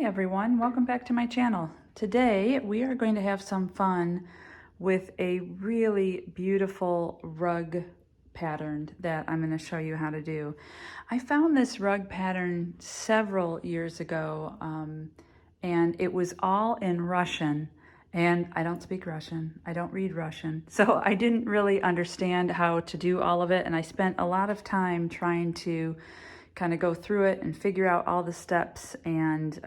everyone, welcome back to my channel. Today we are going to have some fun with a really beautiful rug pattern that I'm going to show you how to do. I found this rug pattern several years ago and it was all in Russian, and I don't speak Russian, I don't read Russian, so I didn't really understand how to do all of it, and I spent a lot of time trying to kind of go through it and figure out all the steps, and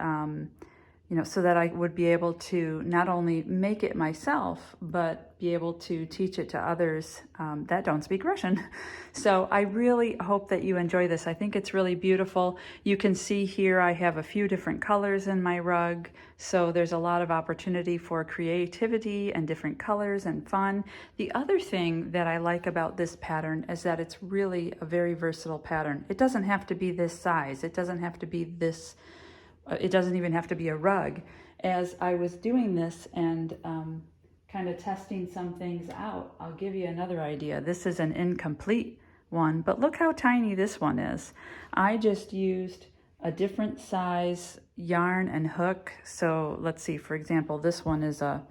so that I would be able to not only make it myself, but be able to teach it to others that don't speak Russian. So I really hope that you enjoy this. I think it's really beautiful. You can see here I have a few different colors in my rug, so there's a lot of opportunity for creativity and different colors and fun. The other thing that I like about this pattern is that it's really a very versatile pattern. It doesn't have to be this size. It doesn't have to be this. It doesn't even have to be a rug. As I was doing this and kind of testing some things out, I'll give you another idea. This is an incomplete one, but look how tiny this one is. I just used a different size yarn and hook. So let's see, for example, this one is a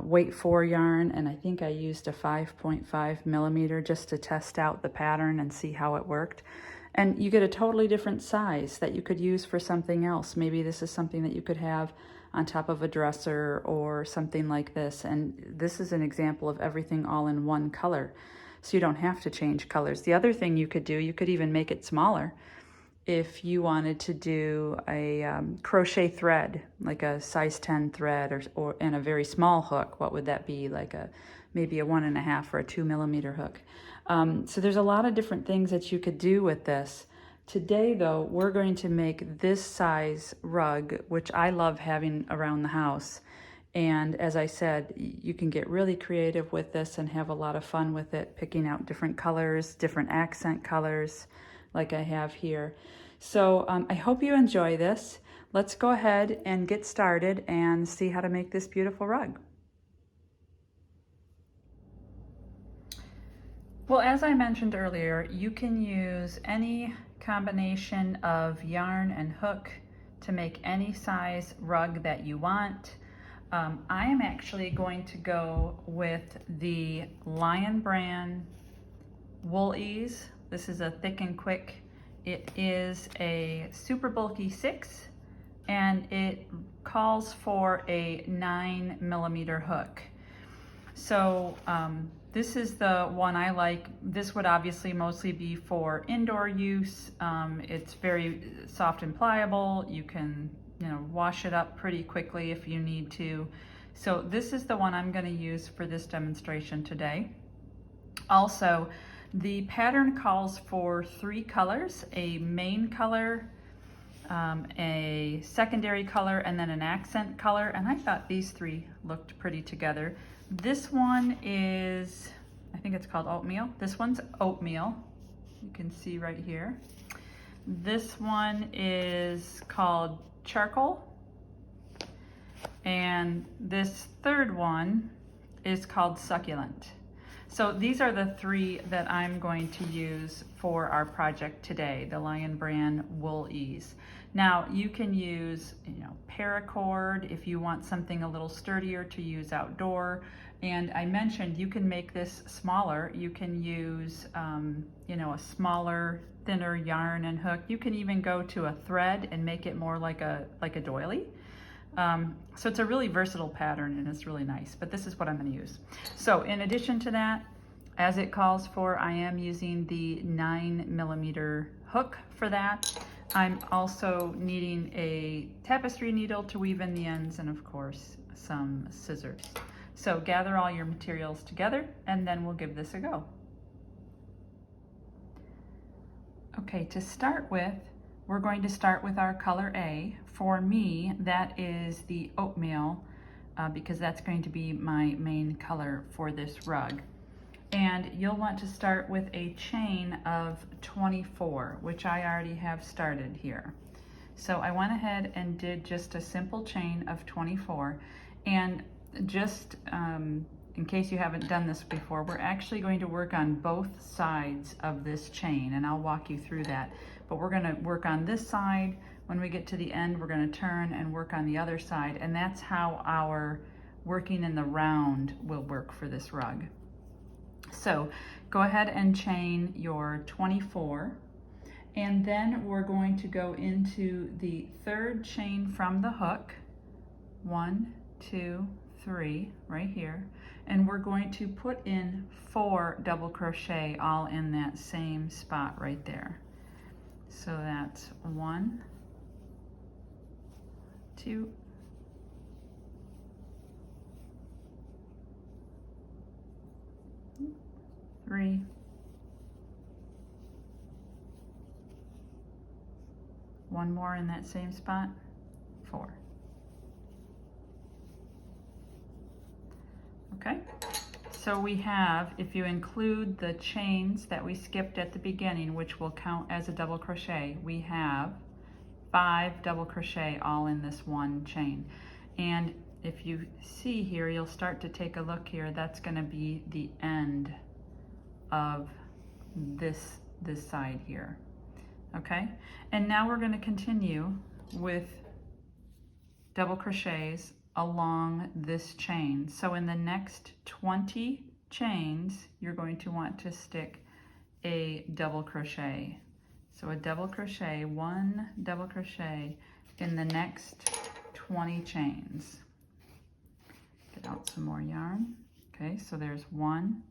weight 4 yarn, and I think I used a 5.5 millimeter just to test out the pattern and see how it worked. And you get a totally different size that you could use for something else. Maybe this is something that you could have on top of a dresser or something like this. And this is an example of everything all in one color, so you don't have to change colors. The other thing you could do, you could even make it smaller. If you wanted to do a crochet thread, like a size 10 thread, or and a very small hook, what would that be? Like maybe a 1.5 or a 2 millimeter hook. So there's a lot of different things that you could do with this. Today though, we're going to make this size rug, which I love having around the house. And as I said, you can get really creative with this and have a lot of fun with it, picking out different colors, different accent colors, like I have here. So I hope you enjoy this. Let's go ahead and get started and see how to make this beautiful rug. Well, as I mentioned earlier, you can use any combination of yarn and hook to make any size rug that you want. I am actually going to go with the Lion brand Wool Ease. This is a thick and quick. It is a super bulky 6, and it calls for a 9 millimeter hook. So this is the one I like. This would obviously mostly be for indoor use. It's very soft and pliable. You can, wash it up pretty quickly if you need to. So this is the one I'm going to use for this demonstration today. Also, the pattern calls for 3 colors: a main color, a secondary color, and then an accent color. And I thought these 3 looked pretty together. This one is, I think it's called Oatmeal. This one's Oatmeal. You can see right here. This one is called Charcoal. And this third one is called Succulent. So these are the 3 that I'm going to use for our project today, the Lion brand Wool Ease. Now you can use, paracord if you want something a little sturdier to use outdoor. And I mentioned you can make this smaller. You can use, a smaller, thinner yarn and hook. You can even go to a thread and make it more like a doily. So it's a really versatile pattern and it's really nice, but this is what I'm going to use. So in addition to that, as it calls for, I am using the 9 millimeter hook for that. I'm also needing a tapestry needle to weave in the ends, and of course some scissors. So gather all your materials together and then we'll give this a go. Okay, to start with, we're going to start with our color A. For me, that is the Oatmeal, because that's going to be my main color for this rug. And you'll want to start with a chain of 24, which I already have started here. So I went ahead and did just a simple chain of 24. And just in case you haven't done this before, we're actually going to work on both sides of this chain, and I'll walk you through that. But we're going to work on this side When we get to the end, we're going to turn and work on the other side, and that's how our working in the round will work for this rug. So go ahead and chain your 24, and then we're going to go into the third chain from the hook. 1, 2, 3 right here, and we're going to put in 4 double crochet all in that same spot right there. So that's 1, 2, 3, 1 more in that same spot, 4. Okay, so we have, if you include the chains that we skipped at the beginning, which will count as a double crochet, we have 5 double crochet all in this one chain. And if you see here, you'll start to take a look here, that's going to be the end of this side here. Okay, and now we're going to continue with double crochets along this chain. So in the next 20 chains, you're going to want to stick a double crochet. So a double crochet, 1 double crochet in the next 20 chains. Get out some more yarn. Okay, so there's 1,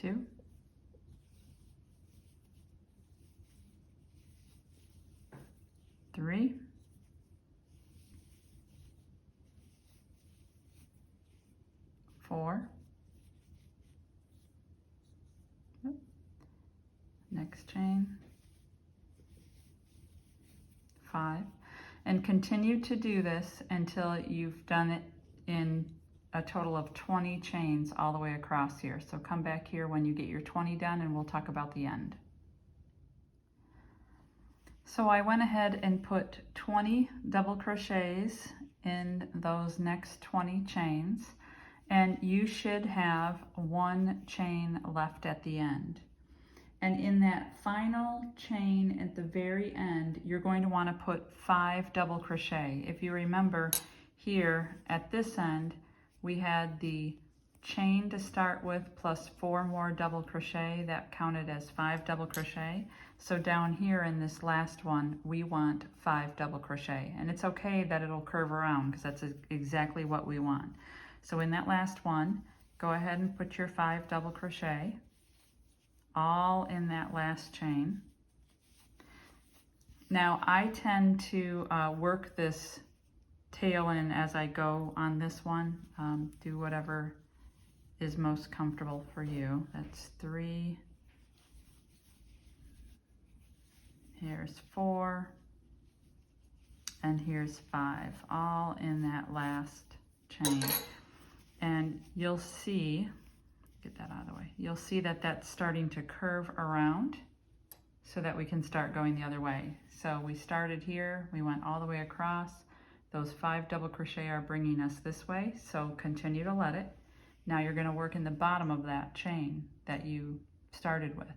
2, 3, 4, next chain, 5, and continue to do this until you've done it in a total of 20 chains all the way across here. So come back here when you get your 20 done and we'll talk about the end. So I went ahead and put 20 double crochets in those next 20 chains, and you should have 1 chain left at the end. And in that final chain at the very end, you're going to want to put 5 double crochet. If you remember here at this end, we had the chain to start with plus 4 more double crochet. That counted as 5 double crochet. So down here in this last one, we want 5 double crochet. And it's okay that it'll curve around because that's exactly what we want. So in that last one, go ahead and put your 5 double crochet all in that last chain. Now I tend to work this tail in as I go on this one. Do whatever is most comfortable for you. That's 3. Here's 4. And here's 5, all in that last chain. And you'll see, get that out of the way, you'll see that that's starting to curve around so that we can start going the other way. So we started here, we went all the way across. Those 5 double crochet are bringing us this way, so continue to let it. Now you're going to work in the bottom of that chain that you started with.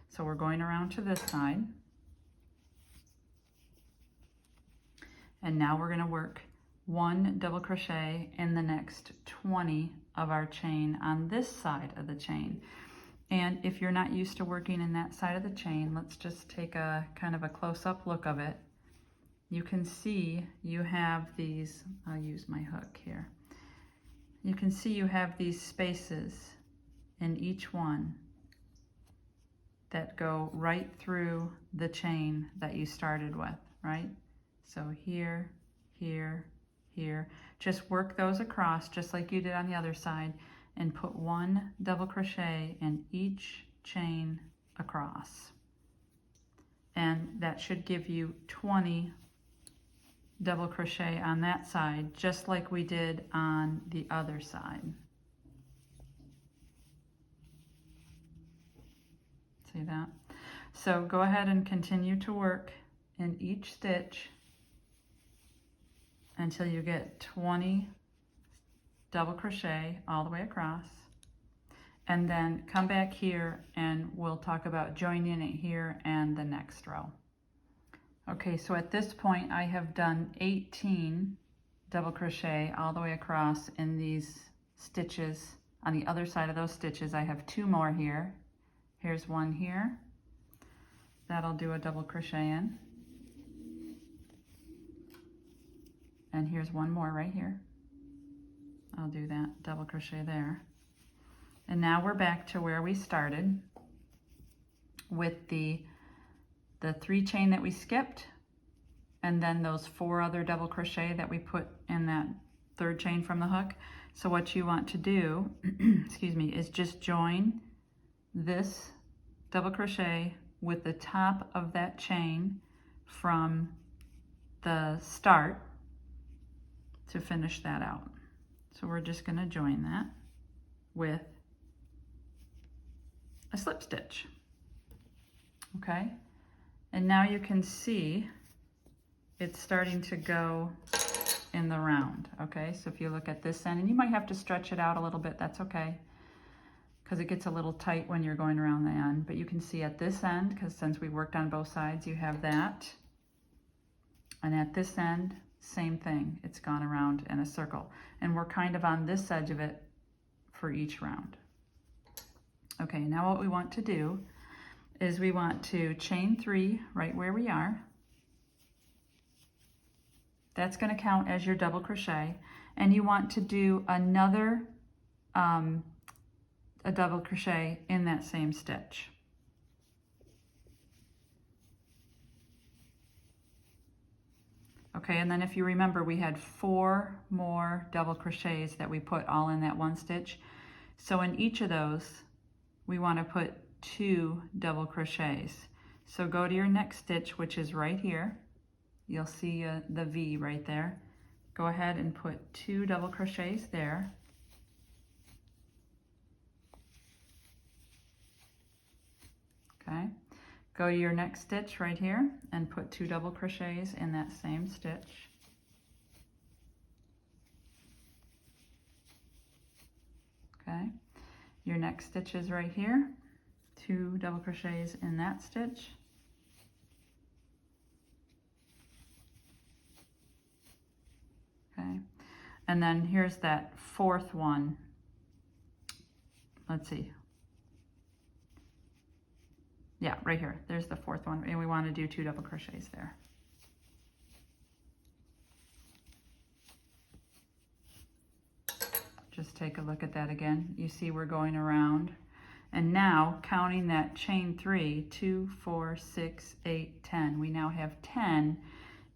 So we're going around to this side. And now we're going to work 1 double crochet in the next 20 of our chain on this side of the chain. And if you're not used to working in that side of the chain, let's just take a kind of a close-up look of it. You can see you have these, I'll use my hook here. You can see you have these spaces in each one that go right through the chain that you started with, right? So here, here, here. Just work those across just like you did on the other side and put 1 double crochet in each chain across. And that should give you 20 double crochet on that side, just like we did on the other side. See that? So go ahead and continue to work in each stitch until you get 20 double crochet all the way across. and then come back here and we'll talk about joining it here and the next row. Okay, so at this point I have done 18 double crochet all the way across in these stitches. On the other side of those stitches I have 2 more here. Here's one here. That'll do a double crochet in. And here's one more right here. I'll do that double crochet there. And now we're back to where we started with the 3 chain that we skipped, and then those 4 other double crochet that we put in that 3rd chain from the hook. So what you want to do, excuse me, is just join this double crochet with the top of that chain from the start to finish that out. So we're just going to join that with a slip stitch. Okay, and now you can see it's starting to go in the round. Okay, so if you look at this end, and you might have to stretch it out a little bit, that's okay, because it gets a little tight when you're going around the end. But you can see at this end, because since we worked on both sides, you have that, and at this end, same thing, it's gone around in a circle, and we're kind of on this edge of it for each round. Okay, now what we want to do is we want to chain 3 right where we are. That's going to count as your double crochet, and you want to do another a double crochet in that same stitch. Okay, and then if you remember, we had 4 more double crochets that we put all in that one stitch. So in each of those, we want to put 2 double crochets. So go to your next stitch, which is right here. You'll see the V right there. Go ahead and put 2 double crochets there. Okay, go to your next stitch right here and put 2 double crochets in that same stitch. Okay, your next stitch is right here, 2 double crochets in that stitch. Okay, and then here's that 4th one. Let's see. Yeah, right here. There's the 4th one, and we want to do 2 double crochets there. Just take a look at that again. You see we're going around. And now, counting that chain 3, 2, 4, 6, 8, 10. We now have 10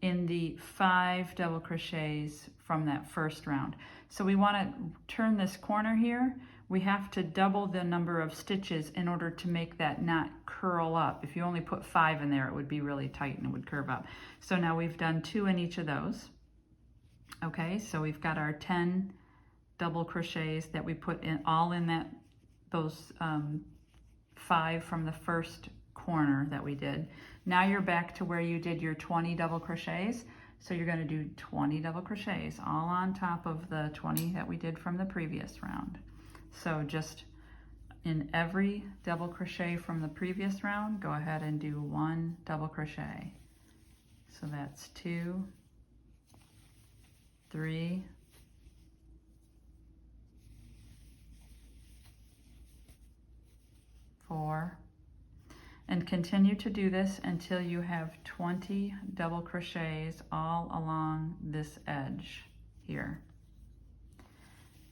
in the 5 double crochets from that first round. So we want to turn this corner here. We have to double the number of stitches in order to make that knot curl up. If you only put 5 in there, it would be really tight and it would curve up. So now we've done 2 in each of those. Okay, so we've got our 10 double crochets that we put in all in that those 5 from the first corner that we did. Now you're back to where you did your 20 double crochets. So you're going to do 20 double crochets all on top of the 20 that we did from the previous round. So just in every double crochet from the previous round, go ahead and do 1 double crochet. So that's 2, 3, 4, and continue to do this until you have 20 double crochets all along this edge here.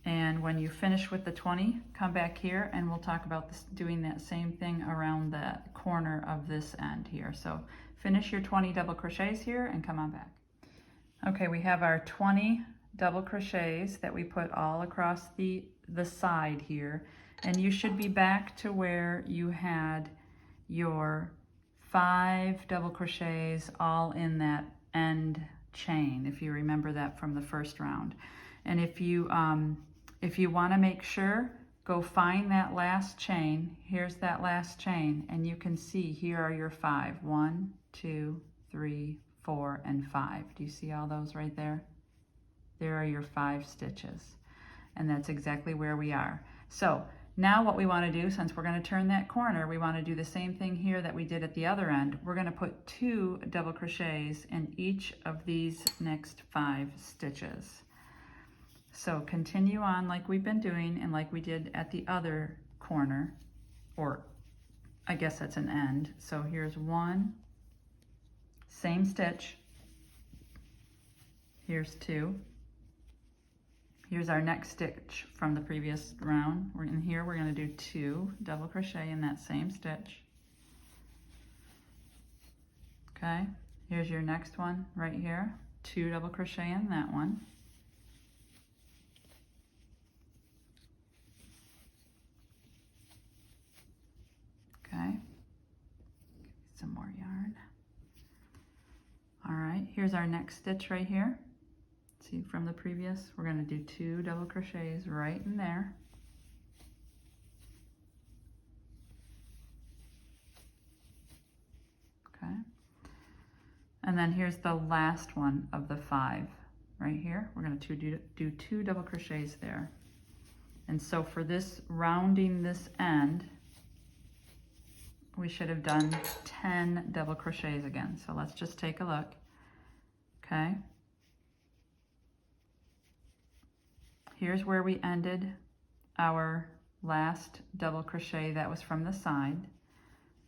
And when you finish with the 20, come back here and we'll talk about this, doing that same thing around the corner of this end here. So finish your 20 double crochets here and come on back. Okay, we have our 20 double crochets that we put all across the side here, and you should be back to where you had your 5 double crochets all in that end chain, if you remember that from the first round. And if you want to make sure, go find that last chain. Here's that last chain, and you can see here are your 5. 1, 2, 3, 4, and 5. Do you see all those right there? There are your 5 stitches, and that's exactly where we are. So Now what we want to do, since we're going to turn that corner, we want to do the same thing here that we did at the other end. We're going to put 2 double crochets in each of these next 5 stitches. So continue on like we've been doing and like we did at the other corner, or I guess that's an end. So here's 1, same stitch, here's 2. Here's our next stitch from the previous round. We're in here, we're going to do 2 double crochet in that same stitch. Okay, here's your next one right here, 2 double crochet in that one. Okay, some more yarn. All right, here's our next stitch right here. See from the previous, we're going to do 2 double crochets right in there. Okay, and then here's the last one of the 5 right here. We're going to do 2 double crochets there. And so for this, rounding this end, we should have done 10 double crochets again. So let's just take a look. Okay. Here's where we ended our last double crochet that was from the side.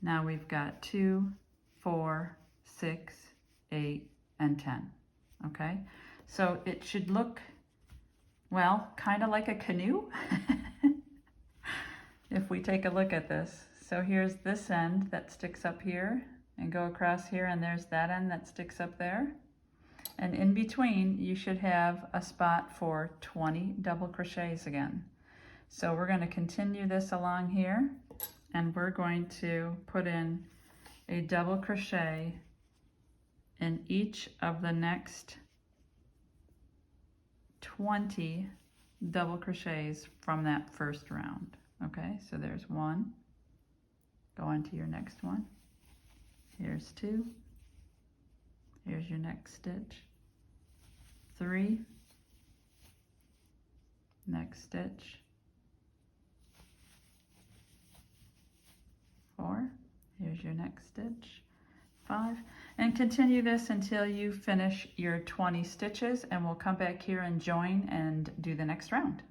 Now we've got 2, 4, 6, 8, and 10. Okay. So it should look, well, kind of like a canoe. If we take a look at this. So here's this end that sticks up here and go across here, and there's that end that sticks up there. And in between, you should have a spot for 20 double crochets again. So we're going to continue this along here, and we're going to put in a double crochet in each of the next 20 double crochets from that first round. Okay, so there's 1. Go on to your next one. Here's 2. Here's your next stitch. 3. Next stitch. 4. Here's your next stitch. 5. And continue this until you finish your 20 stitches, and we'll come back here and join and do the next round.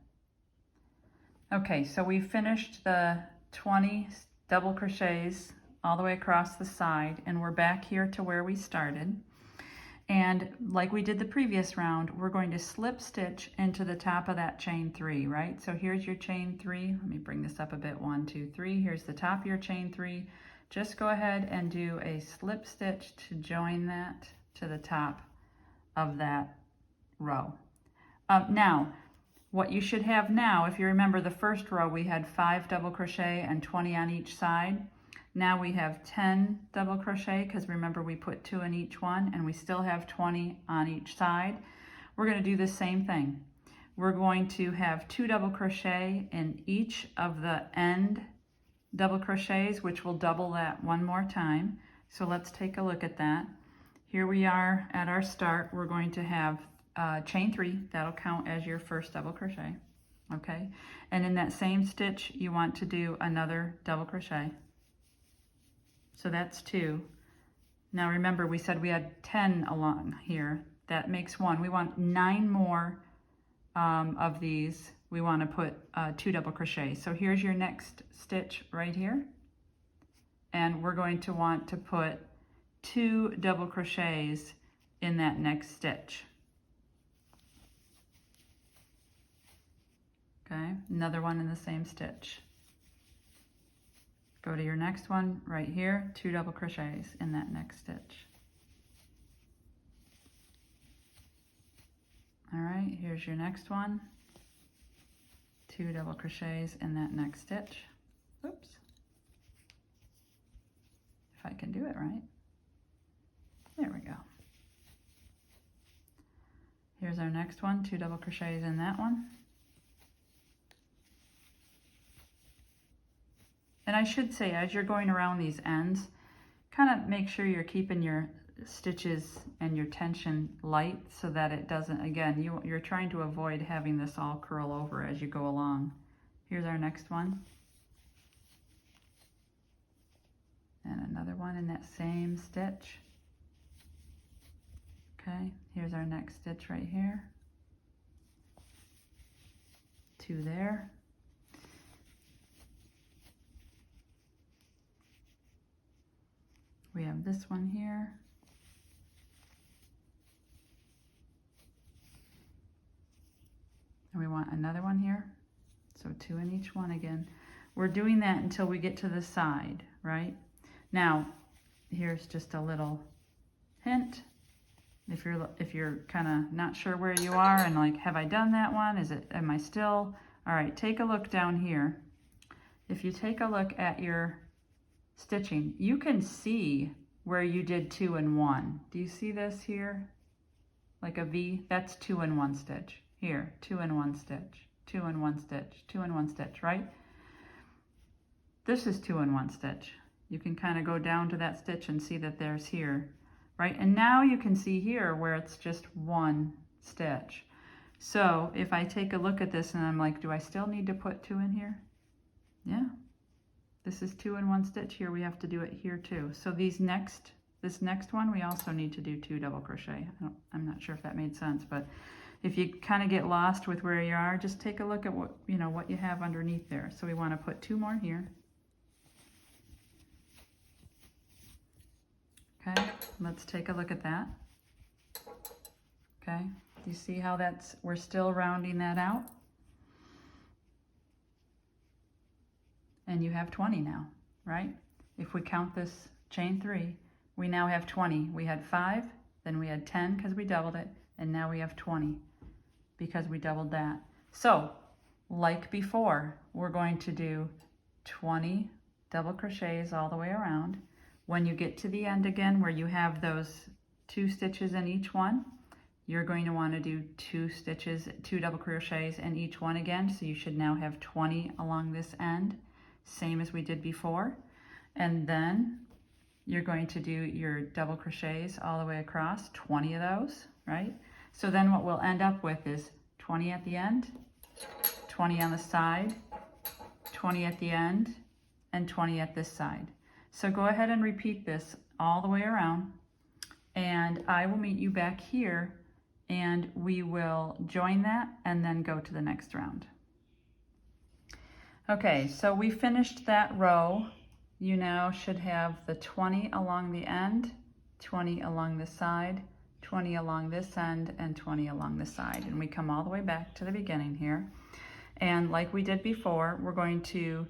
Okay, so we finished the 20 double crochets all the way across the side, and we're back here to where we started. And like we did the previous round, we're going to slip stitch into the top of that chain 3, right? So here's your chain 3. Let me bring this up a bit. 1, 2, 3. Here's the top of your chain 3. Just go ahead and do a slip stitch to join that to the top of that row. Now, what you should have now, if you remember the first row, we had 5 double crochet and 20 on each side. Now we have 10 double crochet, because remember we put 2 in each one, and we still have 20 on each side. We're going to do the same thing. We're going to have 2 double crochet in each of the end double crochets, which will double that one more time. So let's take a look at that. Here we are at our start. We're going to have chain 3. That'll count as your first double crochet. Okay, and in that same stitch you want to do another double crochet. So that's 2. Now remember, we said we had 10 along here. That makes 1. We want 9 more of these. We want to put 2 double crochets. So here's your next stitch right here. And we're going to want to put 2 double crochets in that next stitch. Okay, another one in the same stitch. Go to your next one right here, 2 double crochets in that next stitch. All right, here's your next one, 2 double crochets in that next stitch. Oops. If I can do it right. There we go. Here's our next one, 2 double crochets in that one. And I should say, as you're going around these ends, kind of make sure you're keeping your stitches and your tension light so that it doesn't, again, you're trying to avoid having this all curl over as you go along. Here's our next one. And another one in that same stitch. Okay, here's our next stitch right here. 2 there. We have this one here. And we want another one here. So 2 in each one again. We're doing that until we get to the side, right? Now, here's just a little hint. If you're kind of not sure where you are and like, have I done that one? Am I still? All right, take a look down here. If you take a look at your stitching, you can see where you did 2 in 1. Do you see this here? Like a V, that's 2 in 1 stitch. Here, 2 in 1 stitch, 2 in 1 stitch, 2 in 1 stitch, right? This is 2 in 1 stitch. You can kind of go down to that stitch and see that there's here, right? And now you can see here where it's just 1 stitch. So if I take a look at this and I'm like, do I still need to put 2 in here? Yeah. This is 2 in 1 stitch here. We have to do it here too. So this next one, we also need to do 2 double crochet. I'm not sure if that made sense, but if you kind of get lost with where you are, just take a look at what you have underneath there. So we want to put 2 more here. Okay, let's take a look at that. Okay, do you see how we're still rounding that out? And you have 20 now, right? If we count this chain 3, we now have 20. We had 5, then we had 10 because we doubled it, and now we have 20 because we doubled that. So, like before, we're going to do 20 double crochets all the way around. When you get to the end again, where you have those 2 stitches in each one, you're going to want to do 2 double crochets in each one again. So you should now have 20 along this end, same as we did before. And then you're going to do your double crochets all the way across, 20 of those, right? So then what we'll end up with is 20 at the end, 20 on the side, 20 at the end, and 20 at this side. So go ahead and repeat this all the way around, and I will meet you back here and we will join that and then go to the next round. Okay, so we finished that row. You now should have the 20 along the end, 20 along the side, 20 along this end, and 20 along the side. And we come all the way back to the beginning here. And like we did before, we're going to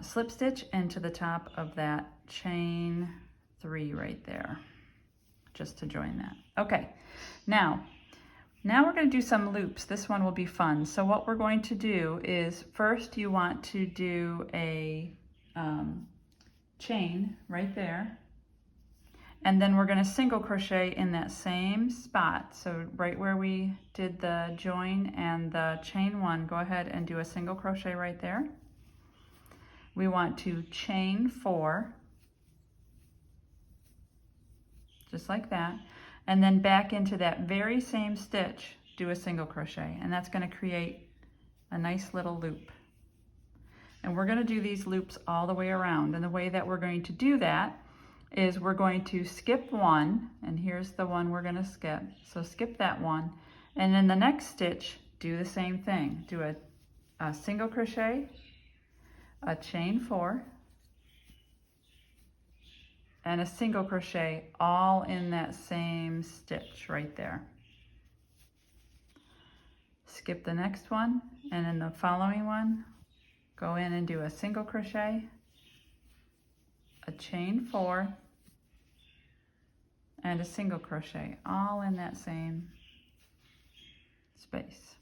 slip stitch into the top of that chain 3 right there, just to join that. Okay, now we're going to do some loops. This one will be fun. So what we're going to do is, first you want to do a chain right there, and then we're going to single crochet in that same spot. So right where we did the join and the chain 1, go ahead and do a single crochet right there. We want to chain 4, just like that, and then back into that very same stitch, do a single crochet, and that's going to create a nice little loop. And we're going to do these loops all the way around, and the way that we're going to do that is we're going to skip 1, and here's the one we're going to skip. So skip that one, and in the next stitch, do the same thing. Do a single crochet, a chain 4, and a single crochet all in that same stitch right there. Skip the next one, and in the following one, go in and do a single crochet, a chain 4, and a single crochet all in that same space.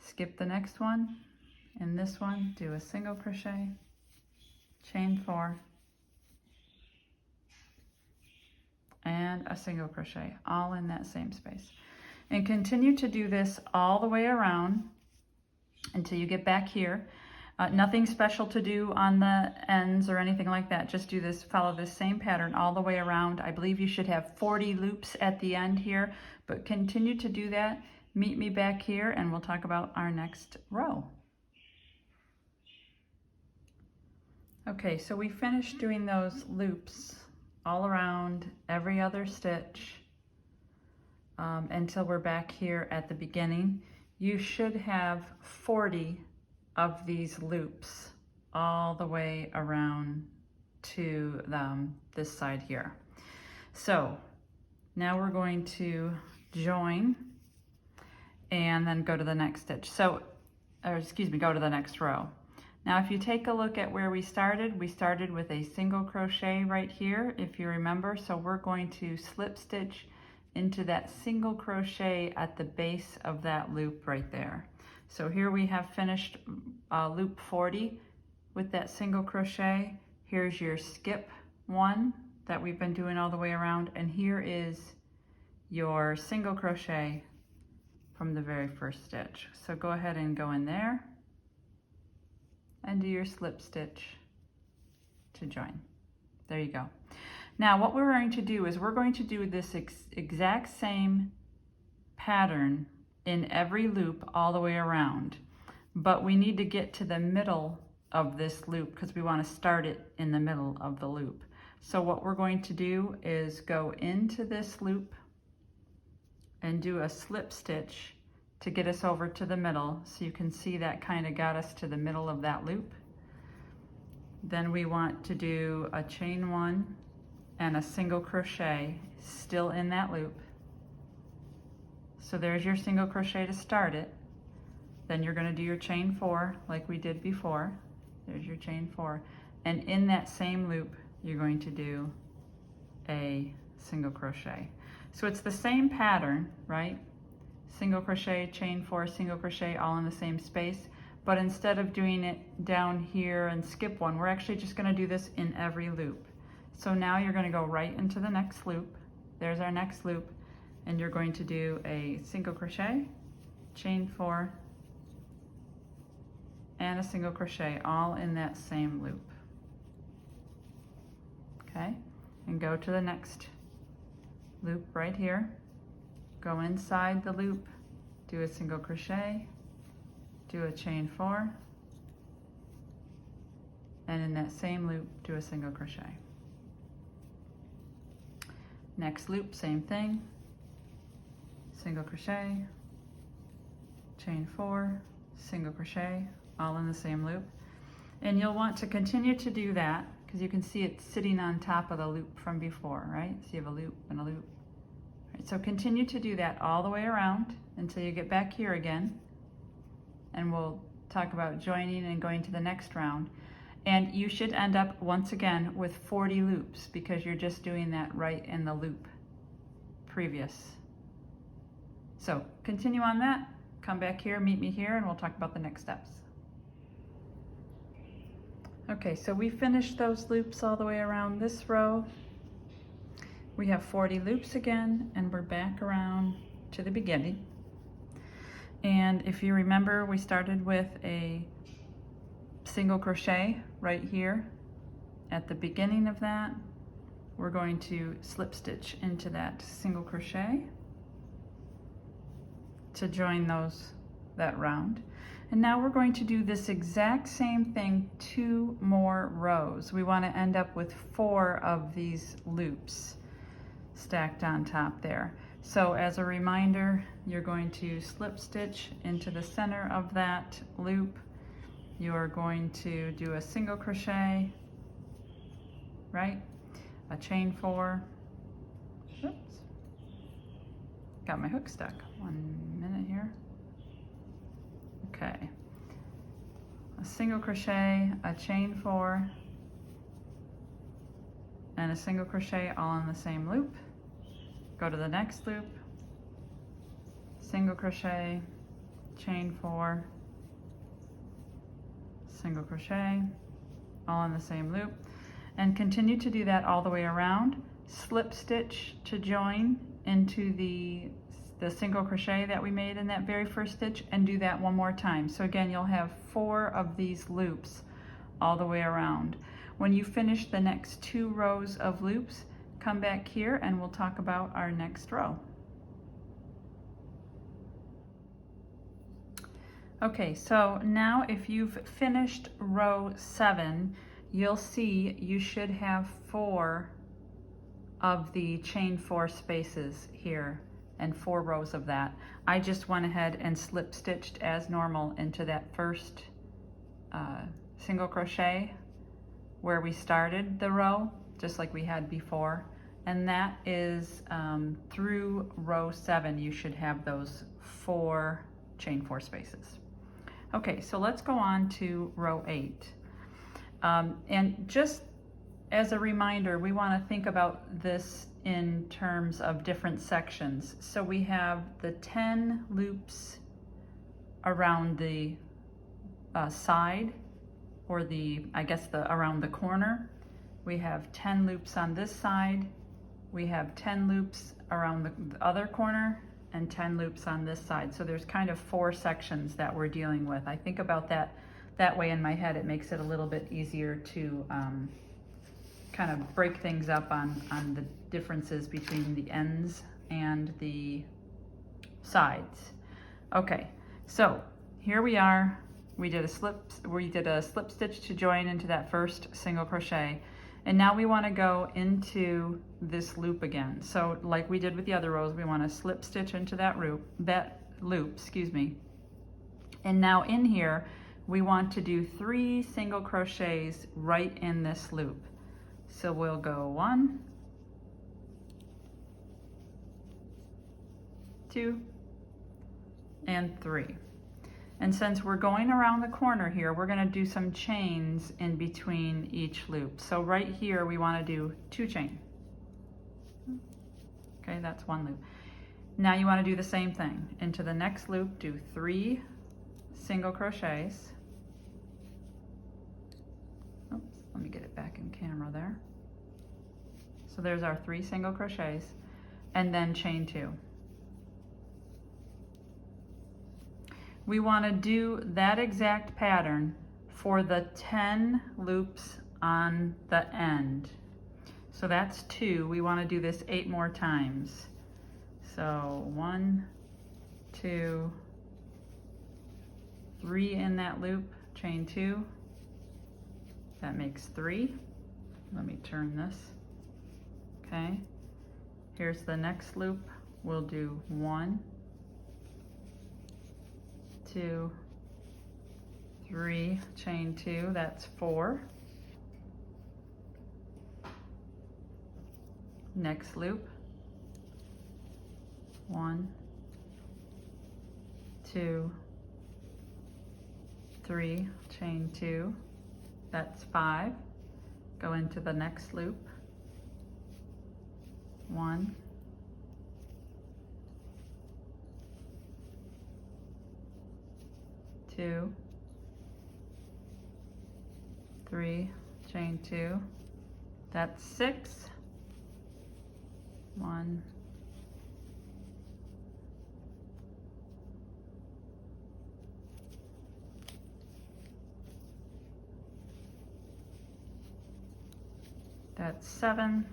Skip the next one. In this one, do a single crochet, chain 4, and a single crochet all in that same space. And continue to do this all the way around until you get back here. Nothing special to do on the ends or anything like that. Just do this, follow this same pattern all the way around. I believe you should have 40 loops at the end here, but continue to do that. Meet me back here and we'll talk about our next row. Okay, so we finished doing those loops all around every other stitch until we're back here at the beginning. You should have 40 of these loops all the way around to this side here. So now we're going to join and then go to the next stitch. So, or excuse me, go to the next row. Now if you take a look at where we started with a single crochet right here, if you remember. So we're going to slip stitch into that single crochet at the base of that loop right there. So here we have finished loop 40 with that single crochet. Here's your skip one that we've been doing all the way around, and here is your single crochet from the very first stitch. So go ahead and go in there and do your slip stitch to join. There you go. Now what we're going to do is we're going to do this exact same pattern in every loop all the way around, but we need to get to the middle of this loop because we want to start it in the middle of the loop. So what we're going to do is go into this loop and do a slip stitch to get us over to the middle. So you can see that kind of got us to the middle of that loop. Then we want to do a chain one and a single crochet still in that loop. So there's your single crochet to start it. Then you're going to do your chain four like we did before. There's your chain four. And in that same loop, you're going to do a single crochet. So it's the same pattern, right? Single crochet, chain four, single crochet, all in the same space. But instead of doing it down here and skip one, we're actually just going to do this in every loop. So now you're going to go right into the next loop. There's our next loop. And you're going to do a single crochet, chain four, and a single crochet all in that same loop. Okay, and go to the next loop right here. Go inside the loop, do a single crochet, do a chain four, and in that same loop, do a single crochet. Next loop, same thing. Single crochet, chain four, single crochet, all in the same loop. And you'll want to continue to do that because you can see it sitting on top of the loop from before, right? So you have a loop and a loop. Right, so continue to do that all the way around until you get back here again. And we'll talk about joining and going to the next round. And you should end up once again with 40 loops because you're just doing that right in the loop previous. So continue on that, come back here, meet me here, and we'll talk about the next steps. Okay, so we finished those loops all the way around this row. We have 40 loops again, and we're back around to the beginning. And if you remember, we started with a single crochet right here. At the beginning of that, we're going to slip stitch into that single crochet to join that round. And now we're going to do this exact same thing 2 more rows. We want to end up with 4 of these loops stacked on top there. So as a reminder, you're going to slip stitch into the center of that loop. You're going to do a single crochet, right? A chain 4. Oops. Got my hook stuck. 1 minute here. Okay. A single crochet, a chain 4, and a single crochet all in the same loop. Go to the next loop, single crochet, chain 4, single crochet, all in the same loop, and continue to do that all the way around. Slip stitch to join into the single crochet that we made in that very first stitch, and do that one more time. So again, you'll have 4 of these loops all the way around. When you finish the next 2 rows of loops, come back here and we'll talk about our next row. Okay, so now if you've finished row 7, you'll see you should have 4 of the chain 4 spaces here and 4 rows of that. I just went ahead and slip stitched as normal into that first single crochet where we started the row, just like we had before. And that is through row 7, you should have those 4 chain 4 spaces. Okay, so let's go on to row 8. And just as a reminder, we want to think about this in terms of different sections. So we have the 10 loops around the side, or around the corner. We have 10 loops on this side. We have 10 loops around the other corner and 10 loops on this side. So there's kind of 4 sections that we're dealing with. I think about that way in my head. It makes it a little bit easier to kind of break things up on the differences between the ends and the sides. Okay, so here we are. We did a slip stitch to join into that first single crochet. And now we want to go into this loop again. So like we did with the other rows, we want to slip stitch into that loop, excuse me. And now in here, we want to do 3 single crochets right in this loop. So we'll go 1, 2, and 3. And since we're going around the corner here, we're going to do some chains in between each loop. So right here, we want to do 2 chain. Okay, that's 1 loop. Now you want to do the same thing. Into the next loop, do 3 single crochets. Oops, let me get it back in camera there. So there's our 3 single crochets, and then chain 2. We want to do that exact pattern for the 10 loops on the end. So that's 2. We want to do this 8 more times. So 1, 2, 3 in that loop, chain 2. That makes 3. Let me turn this. Okay. Here's the next loop. We'll do 1, 2, 3, chain 2, that's 4. Next loop, 1, 2, 3, chain 2, that's 5. Go into the next loop, 1, 2, 3, chain 2, that's 6. 1, 7.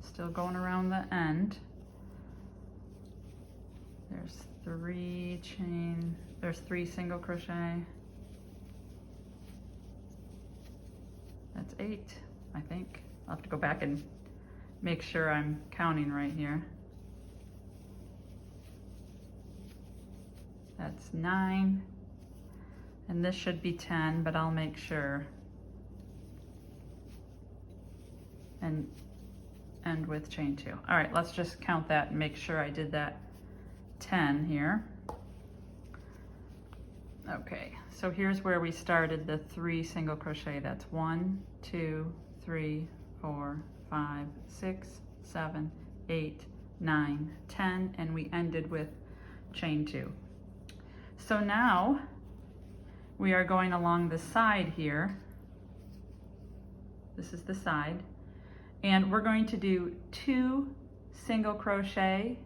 Still going around the end. There's 3 single crochet. That's 8, I think. I'll have to go back and make sure I'm counting right here. That's 9. And this should be 10, but I'll make sure. And end with chain 2. All right, let's just count that and make sure I did that 10 here. Okay, so here's where we started the 3 single crochet. That's 1, 2, 3, 4, 5, 6, 7, 8, 9, 10, and we ended with chain 2. So now we are going along the side here. This is the side. And we're going to do 2 single crochet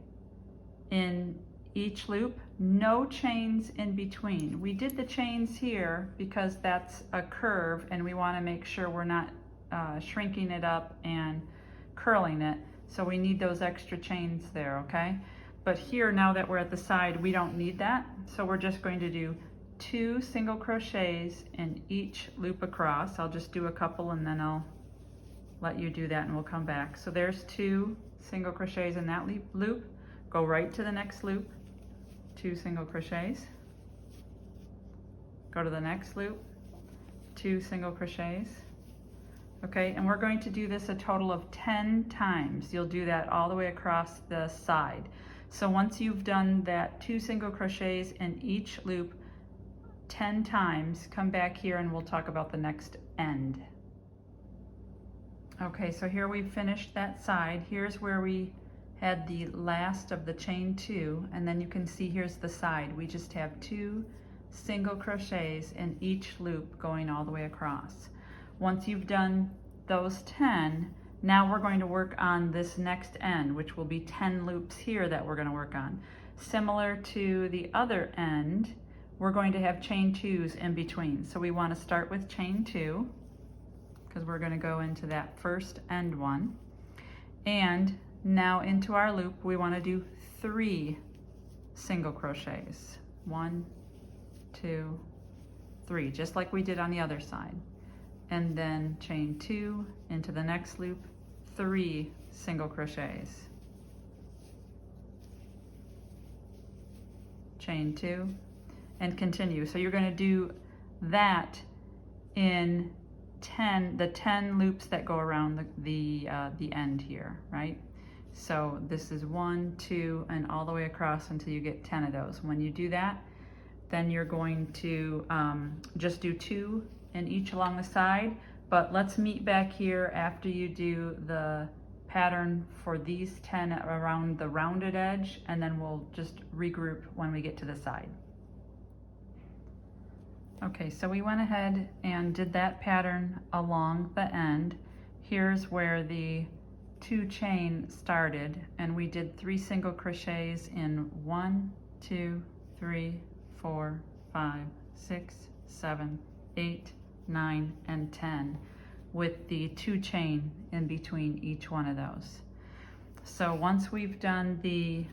in each loop, no chains in between. We did the chains here because that's a curve and we want to make sure we're not shrinking it up and curling it. So we need those extra chains there, okay? But here, now that we're at the side, we don't need that. So we're just going to do 2 single crochets in each loop across. I'll just do a couple and then I'll let you do that and we'll come back. So there's 2 single crochets in that loop. Go right to the next loop, 2 single crochets. Go to the next loop, 2 single crochets. Okay, and we're going to do this a total of 10 times. You'll do that all the way across the side. So once you've done that 2 single crochets in each loop 10 times, come back here and we'll talk about the next end. Okay, so here we've finished that side. Here's where we had the last of the chain 2, and then you can see here's the side. We just have 2 single crochets in each loop going all the way across. Once you've done those 10, now we're going to work on this next end, which will be 10 loops here that we're going to work on. Similar to the other end, we're going to have chain 2s in between. So we want to start with chain 2 because we're going to go into that first end one. And now into our loop, we want to do 3 single crochets. 1, 2, 3, just like we did on the other side. And then chain 2 into the next loop, 3 single crochets. Chain 2 and continue. So you're going to do that in the 10 loops that go around the end here, right? So this is 1, 2, and all the way across until you get 10 of those. When you do that, then you're going to just do 2 in each along the side, but let's meet back here after you do the pattern for these 10 around the rounded edge, and then we'll just regroup when we get to the side. Okay, so we went ahead and did that pattern along the end. Here's where the 2 chain started, and we did 3 single crochets in 1, 2, 3, 4, 5, 6, 7, 8, 9, and 10 with the 2 chain in between each one of those. So once we've done the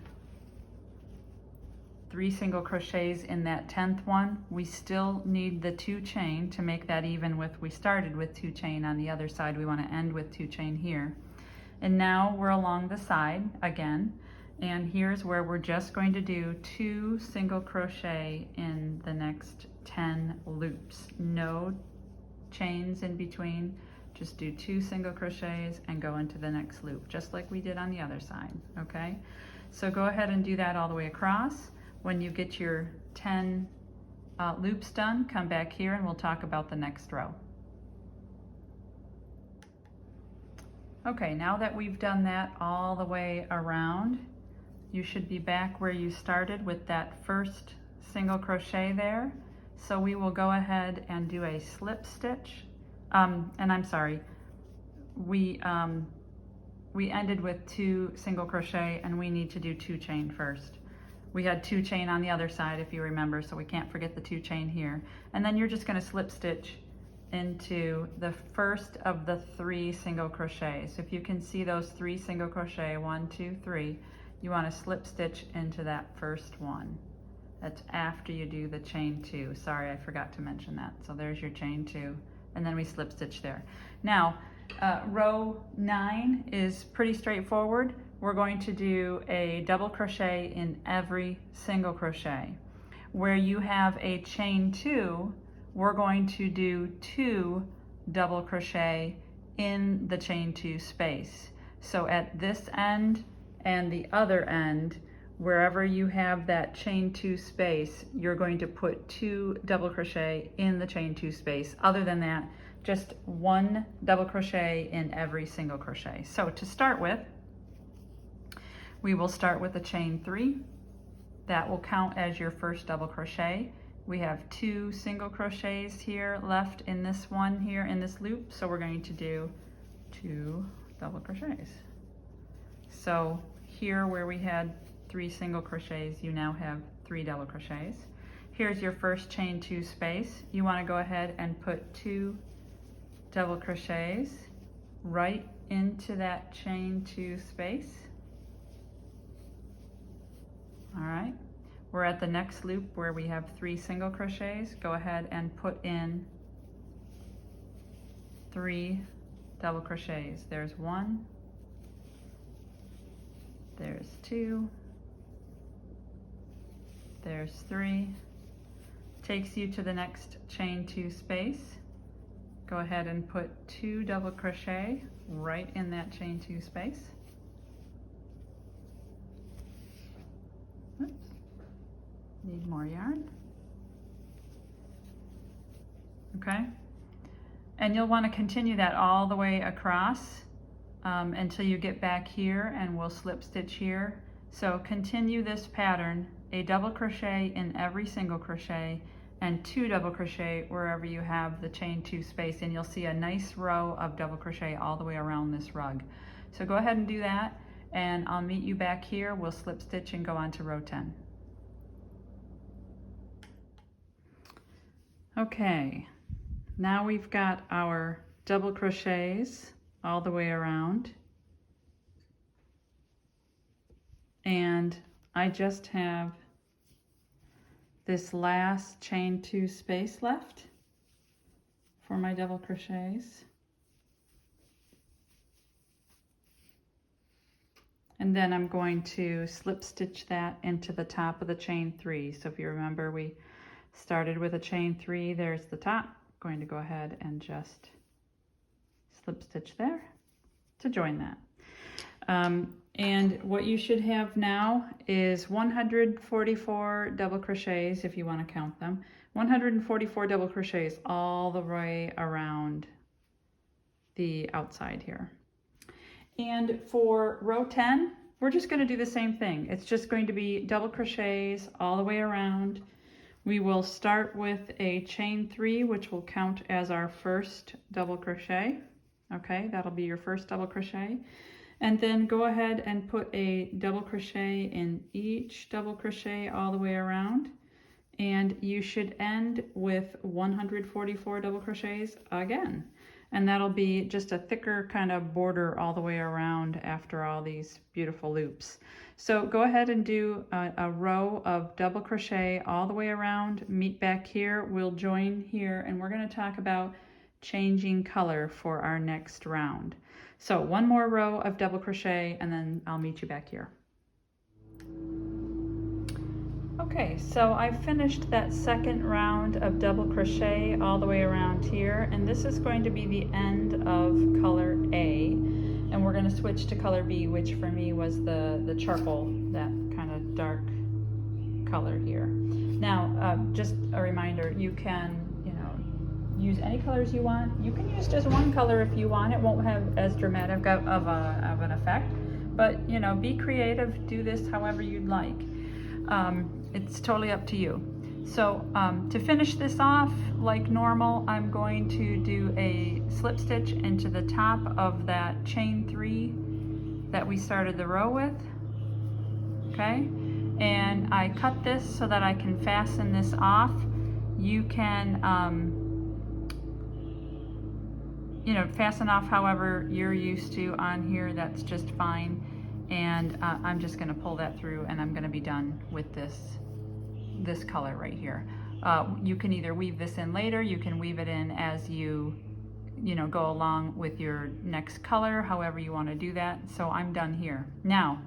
3 single crochets in that 10th one, we still need the 2 chain to make that even with, we started with 2 chain on the other side. We want to end with 2 chain here. And now we're along the side again, and here's where we're just going to do 2 single crochet in the next 10 loops. No chains in between, just do 2 single crochets and go into the next loop, just like we did on the other side, okay? So go ahead and do that all the way across. When you get your 10 loops done, come back here and we'll talk about the next row. Okay, now that we've done that all the way around, you should be back where you started with that first single crochet there. So we will go ahead and do a slip stitch. And I'm sorry, we ended with 2 single crochet and we need to do 2 chain first. We had 2 chain on the other side, if you remember, so we can't forget the 2 chain here. And then you're just going to slip stitch into the first of the 3 single crochets. If you can see those 3 single crochet, 1, 2, 3, you want to slip stitch into that first one. That's after you do the chain 2. Sorry, I forgot to mention that. So there's your chain 2, and then we slip stitch there. Now, row 9 is pretty straightforward. We're going to do a double crochet in every single crochet. Where you have a chain 2, we're going to do 2 double crochet in the chain 2 space. So at this end and the other end, wherever you have that chain 2 space, you're going to put 2 double crochet in the chain 2 space. Other than that, just 1 double crochet in every single crochet. So to start with, we will start with a chain 3. That will count as your first double crochet. We have 2 single crochets here left in this one here in this loop, so we're going to do 2 double crochets. So here where we had 3 single crochets, you now have 3 double crochets. Here's your first chain 2 space. You want to go ahead and put 2 double crochets right into that chain 2 space. All right. we're at the next loop where we have 3 single crochets. Go ahead and put in 3 double crochets. There's 1, there's 2, there's 3. Takes you to the next chain 2 space. Go ahead and put 2 double crochet right in that chain 2 space. Oops. Need more yarn. Okay, and you'll want to continue that all the way across until you get back here, and we'll slip stitch here. So continue this pattern, a double crochet in every single crochet and 2 double crochet wherever you have the chain 2 space, and you'll see a nice row of double crochet all the way around this rug. So go ahead and do that, and I'll meet you back here. We'll slip stitch and go on to row 10. Okay, now we've got our double crochets all the way around, and I just have this last chain 2 space left for my double crochets, and then I'm going to slip stitch that into the top of the chain 3. So if you remember, we started with a chain 3, there's the top. Going to go ahead and just slip stitch there to join that. And what you should have now is 144 double crochets, if you want to count them, 144 double crochets all the way around the outside here. And for row 10, we're just going to do the same thing. It's just going to be double crochets all the way around. We will start with a chain 3, which will count as our first double crochet. Okay, that'll be your first double crochet. And then go ahead and put a double crochet in each double crochet all the way around. And you should end with 144 double crochets again. And that'll be just a thicker kind of border all the way around after all these beautiful loops. So go ahead and do a row of double crochet all the way around. Meet back here, we'll join here, and we're going to talk about changing color for our next round. So one more row of double crochet, and then I'll meet you back here. Okay, so I finished that second round of double crochet all the way around here, and this is going to be the end of color A, and we're going to switch to color B, which for me was the charcoal, that kind of dark color here. Now, just a reminder, you can, use any colors you want. You can use just one color if you want. It won't have as dramatic of an effect, but be creative. Do this however you'd like. It's totally up to you. So to finish this off like normal, I'm going to do a slip stitch into the top of that chain 3 that we started the row with. Okay, and I cut this so that I can fasten this off. You can fasten off however you're used to on here. That's just fine. And I'm just going to pull that through, and I'm going to be done with this color right here. You can either weave this in later, you can weave it in as you go along with your next color, however you want to do that. So I'm done here. Now,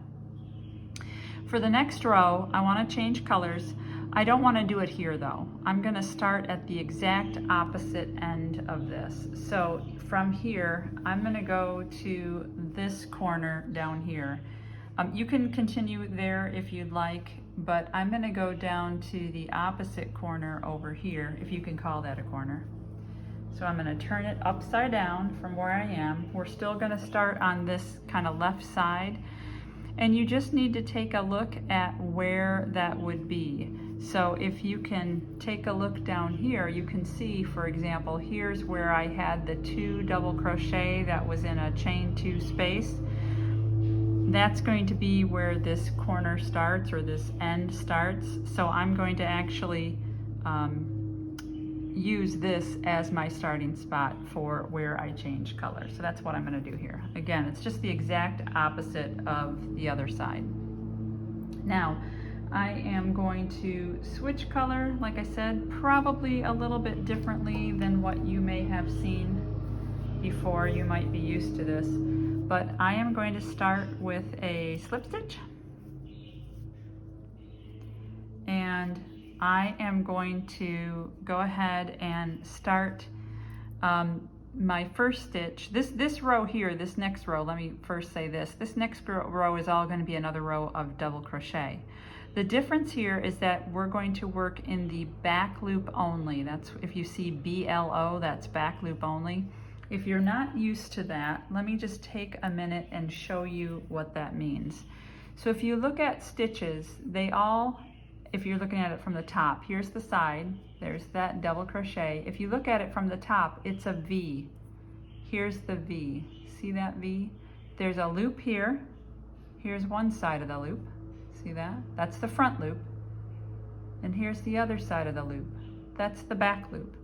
for the next row, I want to change colors. I don't want to do it here though. I'm going to start at the exact opposite end of this. So from here, I'm going to go to this corner down here. You can continue there if you'd like, but I'm going to go down to the opposite corner over here, if you can call that a corner. So I'm going to turn it upside down from where I am. We're still going to start on this kind of left side, and you just need to take a look at where that would be. So if you can take a look down here, you can see, for example, here's where I had the 2 double crochet that was in a chain 2 space. That's going to be where this corner starts, or this end starts. So I'm going to actually use this as my starting spot for where I change color. So that's what I'm going to do here. Again, it's just the exact opposite of the other side. Now, I am going to switch color, like I said, probably a little bit differently than what you may have seen before. You might be used to this, but I am going to start with a slip stitch, and I am going to go ahead and start my first stitch. This row here, this next row, let me first say this next row is all going to be another row of double crochet. The difference here is that we're going to work in the back loop only. That's, if you see BLO, that's back loop only. If you're not used to that, let me just take a minute and show you what that means. So if you look at stitches, they all, if you're looking at it from the top, here's the side, there's that double crochet. If you look at it from the top, it's a V. Here's the V. See that V? There's a loop here. Here's one side of the loop. See that? That's the front loop. And here's the other side of the loop. That's the back loop,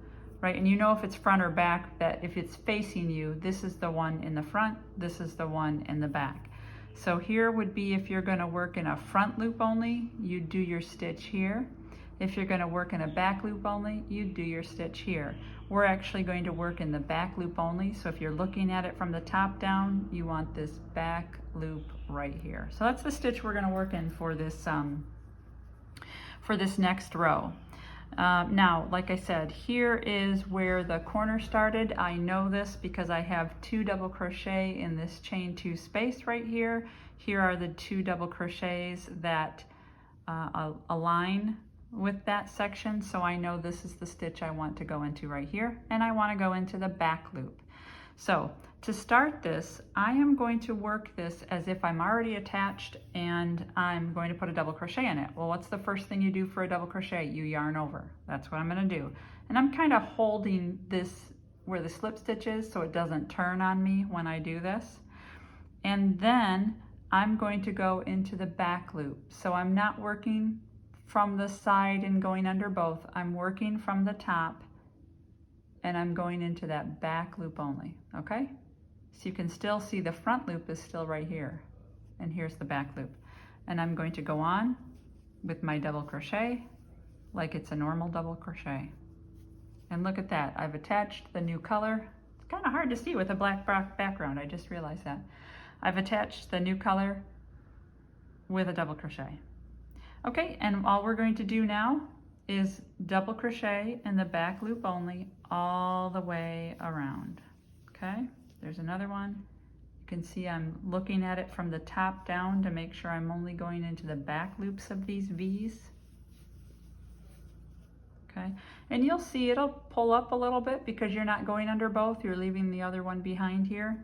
right? And you know if it's front or back, that if it's facing you, this is the one in the front, this is the one in the back. So here would be, if you're going to work in a front loop only, you do your stitch here. If you're going to work in a back loop only, you do your stitch here. We're actually going to work in the back loop only, so if you're looking at it from the top down, you want this back loop right here. So that's the stitch we're going to work in for this next row. Now, like I said, here is where the corner started. I know this because I have 2 double crochet in this chain 2 space right here. Here are the 2 double crochets that align with that section, so I know this is the stitch I want to go into right here, and I want to go into the back loop. So to start this, I am going to work this as if I'm already attached and I'm going to put a double crochet in it. Well, what's the first thing you do for a double crochet? You yarn over. That's what I'm going to do. And I'm kind of holding this where the slip stitch is so it doesn't turn on me when I do this. And then I'm going to go into the back loop. So I'm not working from the side and going under both. I'm working from the top and I'm going into that back loop only, okay? So you can still see the front loop is still right here, and here's the back loop. And I'm going to go on with my double crochet like it's a normal double crochet. And look at that, I've attached the new color. It's kind of hard to see with a black background, I just realized that. I've attached the new color with a double crochet. Okay, and all we're going to do now is double crochet in the back loop only all the way around. Okay, there's another one. You can see I'm looking at it from the top down to make sure I'm only going into the back loops of these V's. Okay, and you'll see it'll pull up a little bit because you're not going under both, you're leaving the other one behind here.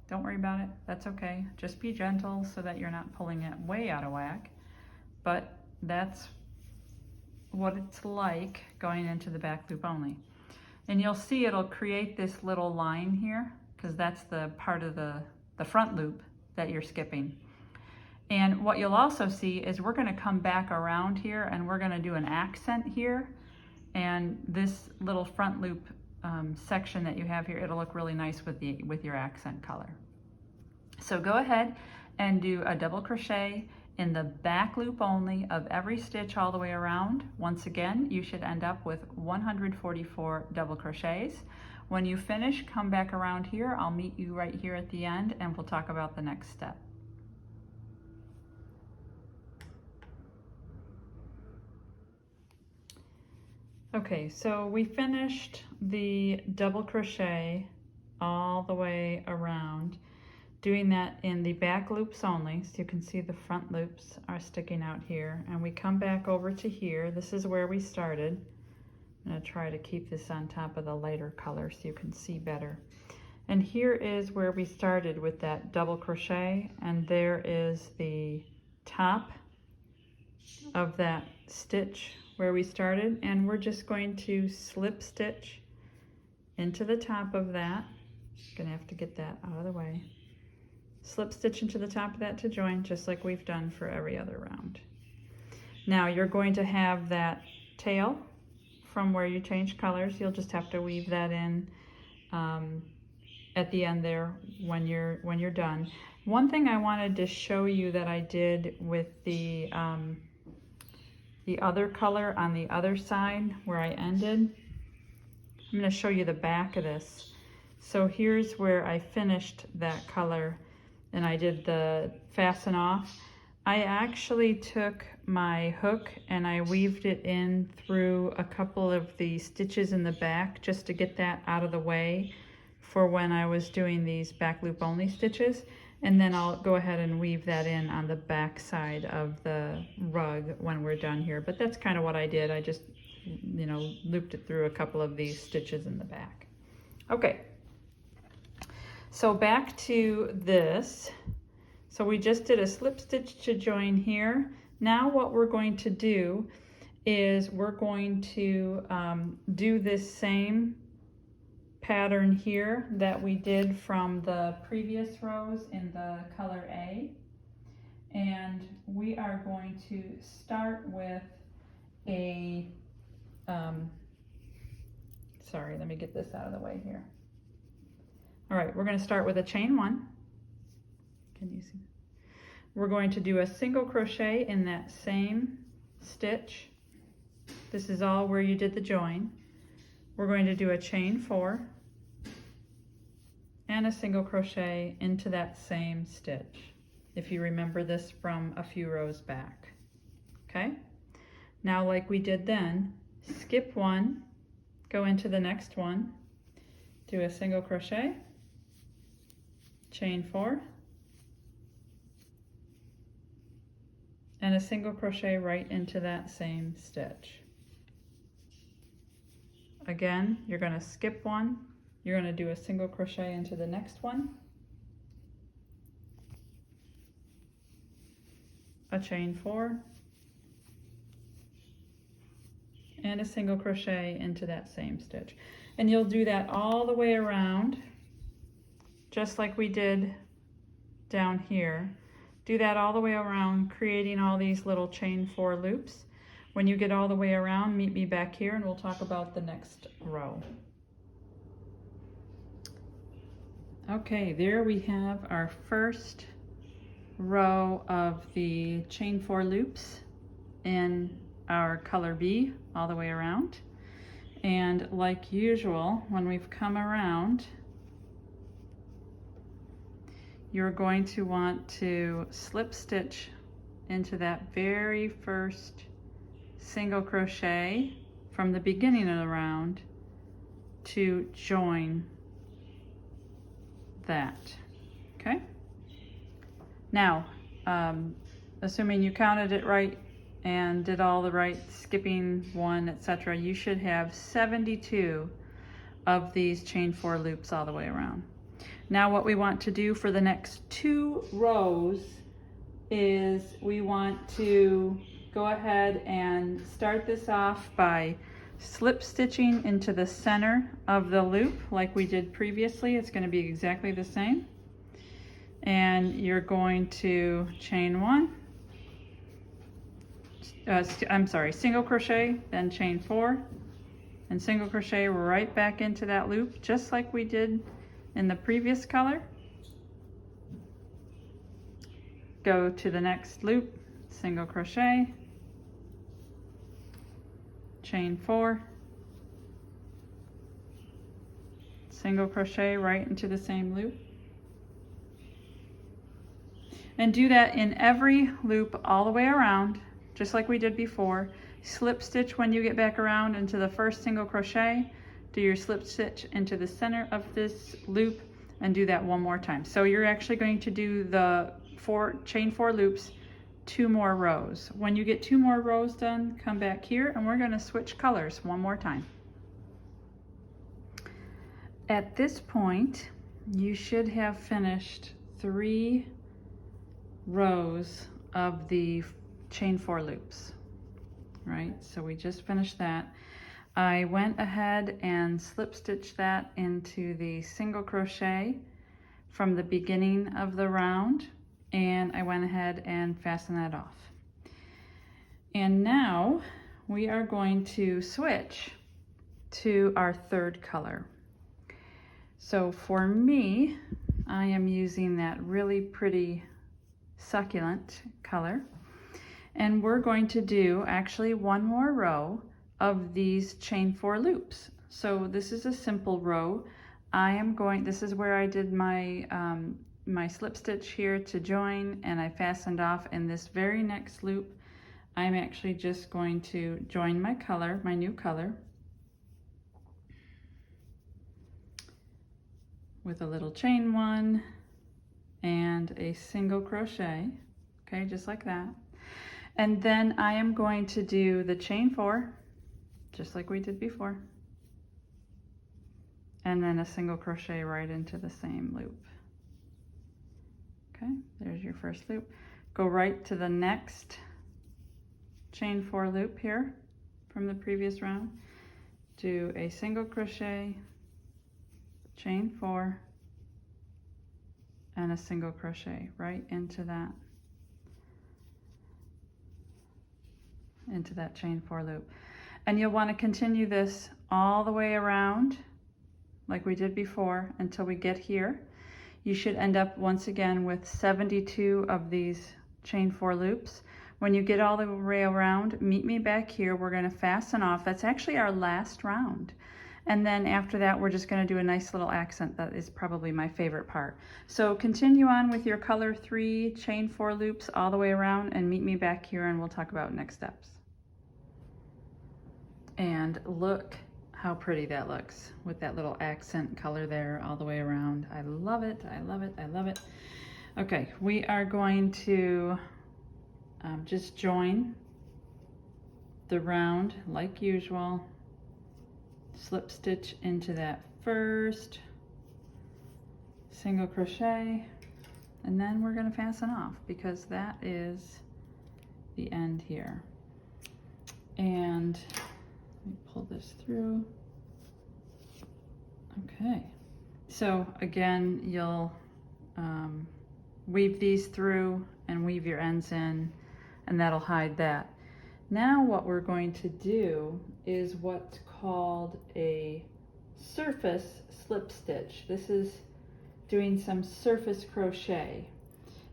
Don't worry about it, that's okay. Just be gentle so that you're not pulling it way out of whack. But that's what it's like going into the back loop only. And you'll see it'll create this little line here because that's the part of the front loop that you're skipping. And what you'll also see is we're going to come back around here and we're going to do an accent here. And this little front loop section that you have here, it'll look really nice with your accent color. So go ahead and do a double crochet in the back loop only of every stitch all the way around. Once again, you should end up with 144 double crochets. When you finish, come back around here. I'll meet you right here at the end and we'll talk about the next step. Okay, so we finished the double crochet all the way around, doing that in the back loops only, so you can see the front loops are sticking out here, and we come back over to here. This is where we started. I'm going to try to keep this on top of the lighter color so you can see better. And here is where we started with that double crochet, and there is the top of that stitch where we started, and we're just going to slip stitch into the top of that. Gonna have to get that out of the way. Slip stitch into the top of that to join, just like we've done for every other round. Now you're going to have that tail from where you change colors. You'll just have to weave that in at the end there when you're done. One thing I wanted to show you that I did with the the other color on the other side where I ended. I'm going to show you the back of this. So here's where I finished that color and I did the fasten off. I actually took my hook and I weaved it in through a couple of the stitches in the back just to get that out of the way for when I was doing these back loop only stitches. And then I'll go ahead and weave that in on the back side of the rug when we're done here. But that's kind of what I did. I just, you know, looped it through a couple of these stitches in the back. Okay, so back to this. So we just did a slip stitch to join here. Now what we're going to do is we're going to do this same pattern here that we did from the previous rows in the color A. And we are going to start with a, sorry, let me get this out of the way here. All right, we're going to start with a chain 1. Can you see? We're going to do a single crochet in that same stitch. This is all where you did the join. We're going to do a chain 4 and a single crochet into that same stitch, if you remember this from a few rows back. Okay, now like we did then, skip 1, go into the next one, do a single crochet, chain 4, and a single crochet right into that same stitch. Again, you're going to skip 1, you're going to do a single crochet into the next one, a chain 4, and a single crochet into that same stitch. And you'll do that all the way around, just like we did down here. Do that all the way around, creating all these little chain 4 loops. When you get all the way around, meet me back here and we'll talk about the next row. Okay, there we have our first row of the chain 4 loops in our color B all the way around. And like usual, when we've come around, you're going to want to slip stitch into that very first single crochet from the beginning of the round to join that. Okay, now assuming you counted it right and did all the right, skipping 1, etc., you should have 72 of these chain 4 loops all the way around. Now what we want to do for the next 2 rows is we want to go ahead and start this off by slip stitching into the center of the loop like we did previously. It's going to be exactly the same. And you're going to chain 1, single crochet, then chain 4, and single crochet right back into that loop, just like we did in the previous color. Go to the next loop, single crochet, chain 4, single crochet right into the same loop, and do that in every loop all the way around, just like we did before. Slip stitch when you get back around into the first single crochet, do your slip stitch into the center of this loop, and do that one more time. So you're actually going to do the chain 4 loops 2 more rows. When you get 2 more rows done, come back here and we're going to switch colors one more time. At this point, you should have finished 3 rows of the chain 4 loops, right? So we just finished that. I went ahead and slip stitched that into the single crochet from the beginning of the round, and I went ahead and fastened that off. And now we are going to switch to our 3rd color. So for me, I am using that really pretty Succulent color, And we're going to do actually one more row of these chain 4 loops. So this is a simple row. This is where I did my my slip stitch here to join, and I fastened off. In this very next loop, I'm actually just going to join my color, my new color, with a little chain 1 and a single crochet, okay, just like that. And then I am going to do the chain 4, just like we did before, and then a single crochet right into the same loop. Okay, there's your first loop. Go right to the next chain 4 loop here from the previous round. Do a single crochet, chain 4, and a single crochet right into that chain 4 loop. And you'll want to continue this all the way around like we did before until we get here. You should end up once again with 72 of these chain 4 loops. When you get all the way around, meet me back here. We're going to fasten off. That's actually our last round. And then after that, we're just going to do a nice little accent. That is probably my favorite part. So continue on with your color 3 chain 4 loops all the way around, and meet me back here and we'll talk about next steps. And look how pretty that looks with that little accent color there all the way around. I love it, I love it, I love it. Okay, we are going to just join the round like usual, slip stitch into that first single crochet, and then we're going to fasten off because that is the end here. And let me pull this through. Okay, so again, you'll weave these through and weave your ends in, and that'll hide that. Now what we're going to do is what's called a surface slip stitch. This is doing some surface crochet.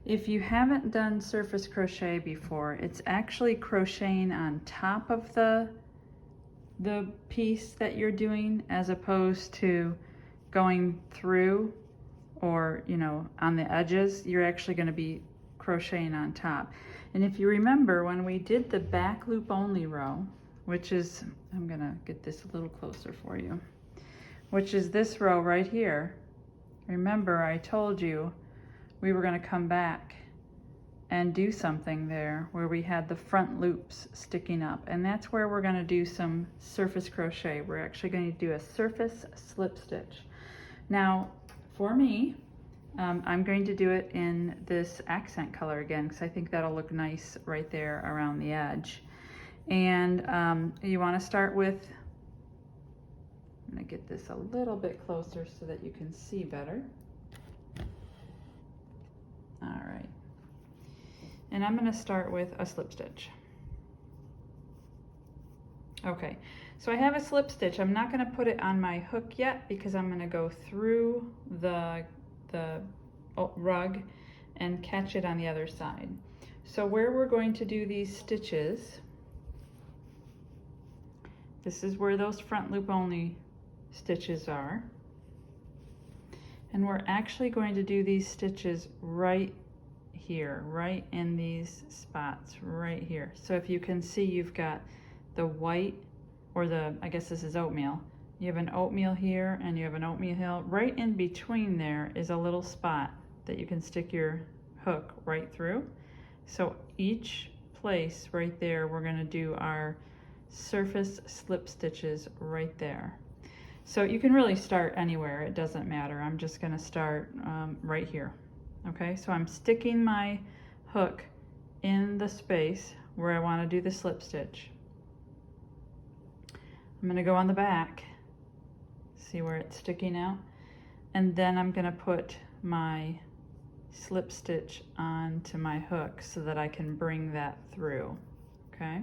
If you haven't done surface crochet before, it's actually crocheting on top of the piece that you're doing, as opposed to going through or, you know, on the edges. You're actually going to be crocheting on top. And if you remember when we did the back loop only row, which is, I'm going to get this a little closer for you, which is this row right here. Remember, I told you we were going to come back and do something there where we had the front loops sticking up, and that's where we're going to do some surface crochet. We're actually going to do a surface slip stitch. Now for me, I'm going to do it in this accent color again because I think that'll look nice right there around the edge. And you want to start with, I'm going to get this a little bit closer so that you can see better. All right. And I'm going to start with a slip stitch. Okay, so I have a slip stitch. I'm not going to put it on my hook yet because I'm going to go through the rug and catch it on the other side. So where we're going to do these stitches, this is where those front loop only stitches are. And we're actually going to do these stitches right here, right in these spots right here. So if you can see, you've got the white, or the, I guess this is oatmeal. You have an oatmeal here and you have an oatmeal here. Right in between there is a little spot that you can stick your hook right through. So each place right there, we're going to do our surface slip stitches right there. So you can really start anywhere, it doesn't matter. I'm just going to start right here. Okay, so I'm sticking my hook in the space where I want to do the slip stitch. I'm going to go on the back, see where it's sticking out, and then I'm going to put my slip stitch onto my hook so that I can bring that through. Okay,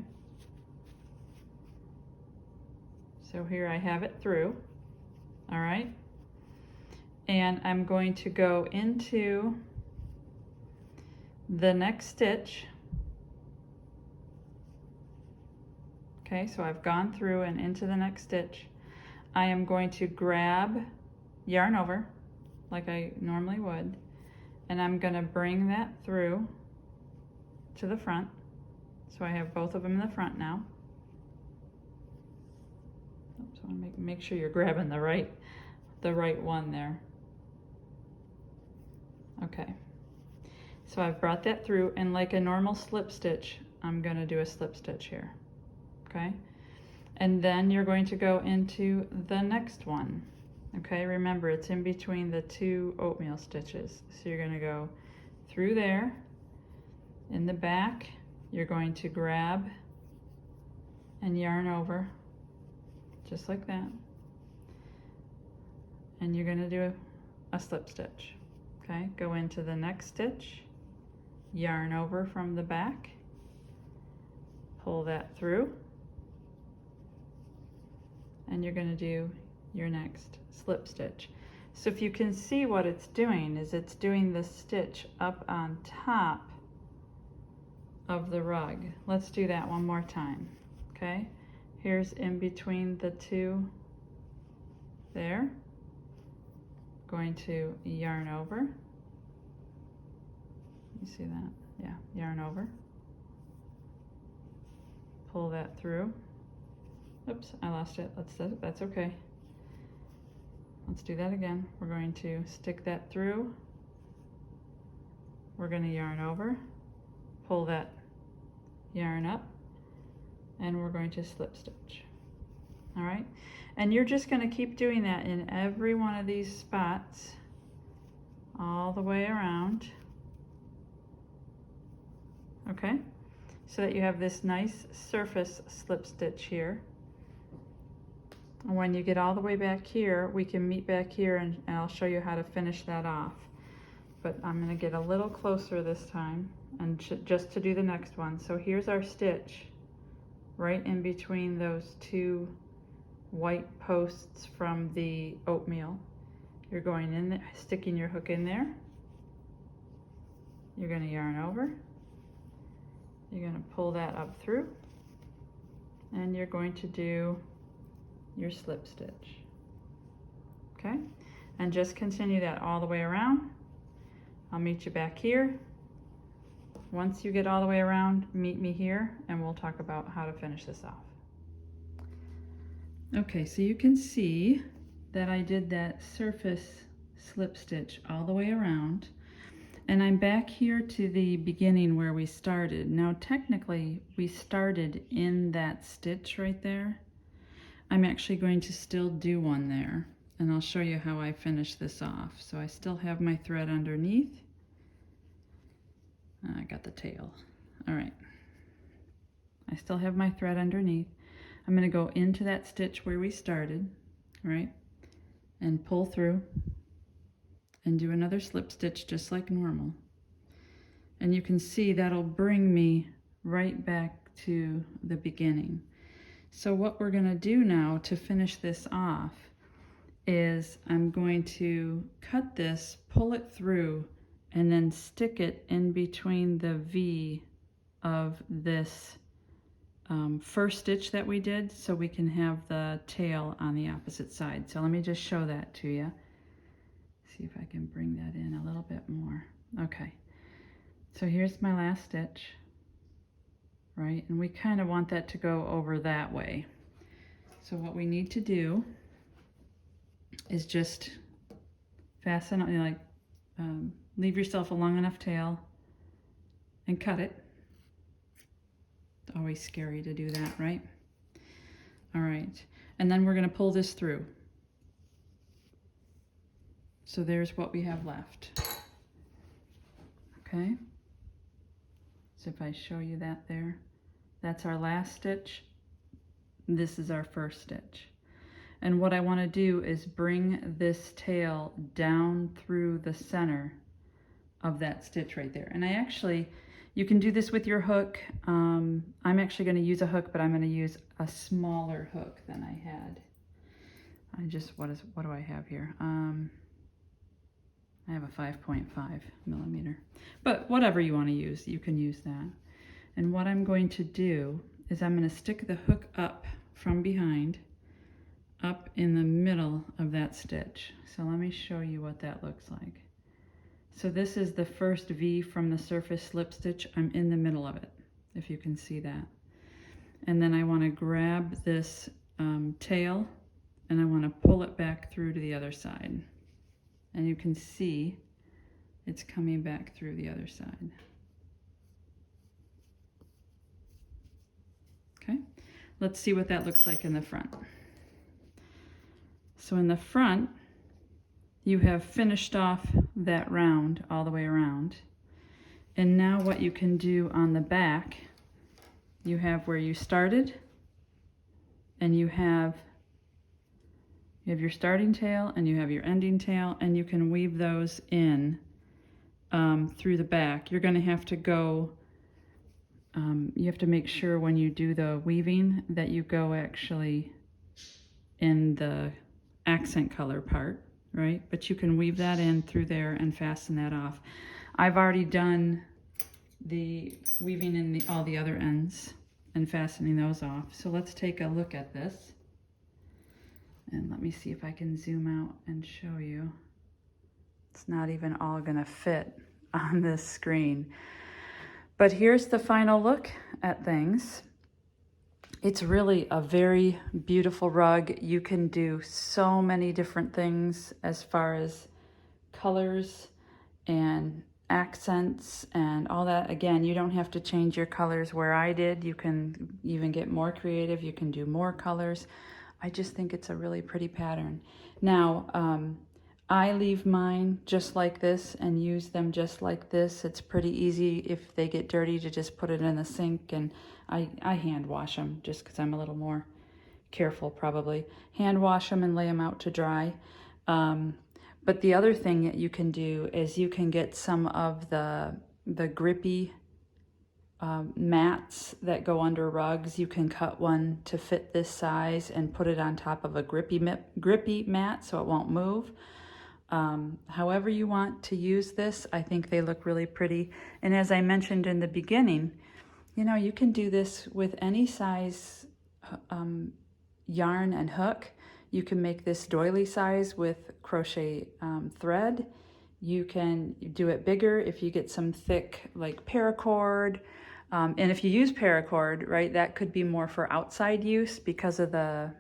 so here I have it through. All right, and I'm going to go into the next stitch Okay, so I've gone through and into the next stitch. I am going to grab yarn over like I normally would, and I'm going to bring that through to the front. So I have both of them in the front now. So I want to make sure you're grabbing the right one there. Okay. So I've brought that through, and like a normal slip stitch, I'm going to do a slip stitch here. Okay? And then you're going to go into the next one. Okay? Remember, it's in between the two oatmeal stitches. So you're going to go through there. In the back, you're going to grab and yarn over, just like that. And you're going to do a slip stitch. Okay? Go into the next stitch, yarn over from the back, pull that through, and you're going to do your next slip stitch. So if you can see what it's doing is it's doing the stitch up on top of the rug. Let's do that one more time. Okay, here's in between the two there. Going to yarn over. You see that? Yeah, yarn over. Pull that through. Oops, I lost it. That's okay. Let's do that again. We're going to stick that through. We're going to yarn over, pull that yarn up, and we're going to slip stitch. All right, and you're just going to keep doing that in every one of these spots all the way around. Okay, so that you have this nice surface slip stitch here. And when you get all the way back here, we can meet back here, and I'll show you how to finish that off. But I'm going to get a little closer this time, and just to do the next one. So here's our stitch right in between those two white posts from the oatmeal. You're going in there, sticking your hook in there. You're going to yarn over. You're going to pull that up through, and you're going to do your slip stitch. Okay, and just continue that all the way around. I'll meet you back here. Once you get all the way around, meet me here, and we'll talk about how to finish this off. Okay, so you can see that I did that surface slip stitch all the way around, and I'm back here to the beginning where we started. Now technically we started in that stitch right there. I'm actually going to still do one there, and I'll show you how I finish this off. So I still have my thread underneath. I got the tail. All right. I still have my thread underneath. I'm going to go into that stitch where we started, right, and pull through and do another slip stitch just like normal. And you can see that'll bring me right back to the beginning. So what we're going to do now to finish this off is I'm going to cut this, pull it through, and then stick it in between the V of this first stitch that we did, so we can have the tail on the opposite side. So let me just show that to you. See if I can bring that in a little bit more. Okay, so here's my last stitch, right? And we kind of want that to go over that way. So what we need to do is just fasten, like leave yourself a long enough tail and cut it. It's always scary to do that, right? All right, and then we're going to pull this through. So there's what we have left. Okay, so if I show you that there, that's our last stitch. This is our first stitch. And what I want to do is bring this tail down through the center of that stitch right there. And you can do this with your hook. I'm actually going to use a hook, but I'm going to use a smaller hook than I had. What do I have here? I have a 5.5 millimeter, but whatever you want to use, you can use that. And what I'm going to do is I'm going to stick the hook up from behind, up in the middle of that stitch. So let me show you what that looks like. So this is the first V from the surface slip stitch. I'm in the middle of it, if you can see that. And then I want to grab this tail and I want to pull it back through to the other side. And you can see it's coming back through the other side. Okay, let's see what that looks like in the front. So in the front, you have finished off that round all the way around. And now what you can do on the back, you have where you started, and you have your starting tail and you have your ending tail, and you can weave those in through the back. You're going to have to go, you have to make sure when you do the weaving that you go actually in the accent color part, right? But you can weave that in through there and fasten that off. I've already done the weaving in all the other ends and fastening those off. So let's take a look at this. And let me see if I can zoom out and show you. It's not even all gonna fit on this screen. But here's the final look at things. It's really a very beautiful rug. You can do so many different things as far as colors and accents and all that. Again, you don't have to change your colors where I did. You can even get more creative. You can do more colors. I just think it's a really pretty pattern. Now, I leave mine just like this and use them just like this. It's pretty easy if they get dirty to just put it in the sink, and I hand wash them just because I'm a little more careful probably. Hand wash them and lay them out to dry. But the other thing that you can do is you can get some of the grippy mats that go under rugs. You can cut one to fit this size and put it on top of a grippy mat so it won't move. However you want to use this, I think they look really pretty. And as I mentioned in the beginning, you know, you can do this with any size yarn and hook. You can make this doily size with crochet thread. You can do it bigger if you get some thick like paracord. And if you use paracord, right, that could be more for outside use because of the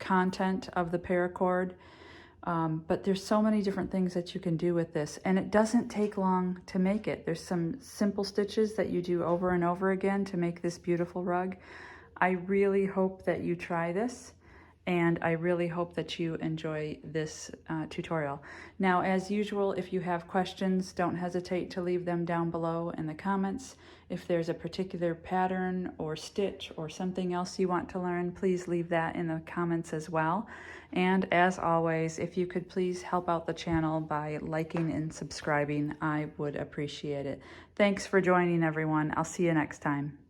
content of the paracord. But there's so many different things that you can do with this, and it doesn't take long to make it. There's some simple stitches that you do over and over again to make this beautiful rug. I really hope that you try this, and I really hope that you enjoy this tutorial. Now, as usual, if you have questions, don't hesitate to leave them down below in the comments. If there's a particular pattern or stitch or something else you want to learn, please leave that in the comments as well. And as always, if you could please help out the channel by liking and subscribing, I would appreciate it. Thanks for joining, everyone. I'll see you next time.